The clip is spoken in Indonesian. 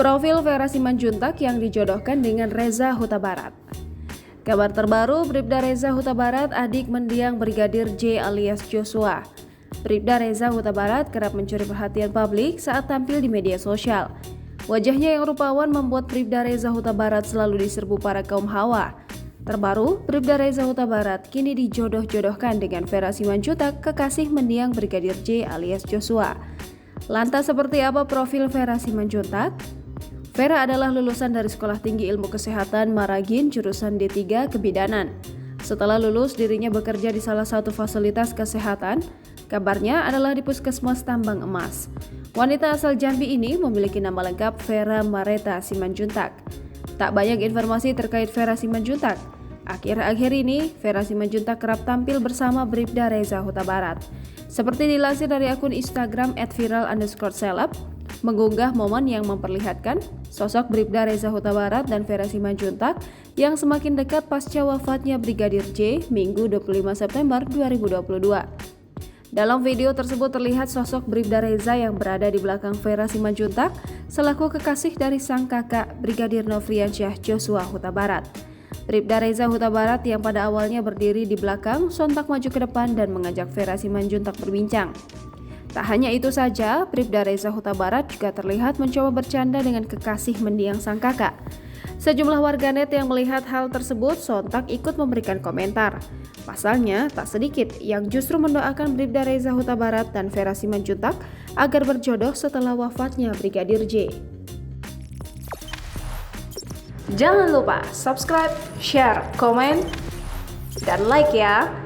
Profil Vera Simanjuntak yang dijodohkan dengan Reza Huta Barat. Kabar terbaru, Bribda Reza Huta Barat, adik mendiang Brigadir J alias Joshua. Bribda Reza Huta Barat kerap mencuri perhatian publik saat tampil di media sosial. Wajahnya yang rupawan membuat Bribda Reza Huta Barat selalu diserbu para kaum hawa. Terbaru, Bribda Reza Huta Barat kini dijodoh-jodohkan dengan Vera Simanjuntak, kekasih mendiang Brigadir J alias Joshua. Lantas seperti apa profil Vera Simanjuntak? Vera adalah lulusan dari Sekolah Tinggi Ilmu Kesehatan Maragin jurusan D3 Kebidanan. Setelah lulus, dirinya bekerja di salah satu fasilitas kesehatan. Kabarnya adalah di Puskesmas Tambang Emas. Wanita asal Jambi ini memiliki nama lengkap Vera Mareta Simanjuntak. Tak banyak informasi terkait Vera Simanjuntak. Akhir-akhir ini, Vera Simanjuntak kerap tampil bersama Bribda Reza Huta Barat. Seperti dilansir dari akun Instagram @viral_celeb, mengunggah momen yang memperlihatkan sosok Bribda Reza Huta Barat dan Vera Simanjuntak yang semakin dekat pasca wafatnya Brigadir J Minggu 25 September 2022. Dalam video tersebut terlihat sosok Bribda Reza yang berada di belakang Vera Simanjuntak selaku kekasih dari sang kakak Brigadir Nofriansyah Joshua Huta Barat. Bribda Reza Huta Barat yang pada awalnya berdiri di belakang sontak maju ke depan dan mengajak Vera Simanjuntak berbincang. Tak hanya itu saja, Bribda Reza Huta Barat juga terlihat mencoba bercanda dengan kekasih mendiang sang kakak. Sejumlah warganet yang melihat hal tersebut sontak ikut memberikan komentar. Pasalnya, tak sedikit yang justru mendoakan Bribda Reza Huta Barat dan Vera Simanjuntak agar berjodoh setelah wafatnya Brigadir J. Jangan lupa subscribe, share, komen, dan like ya!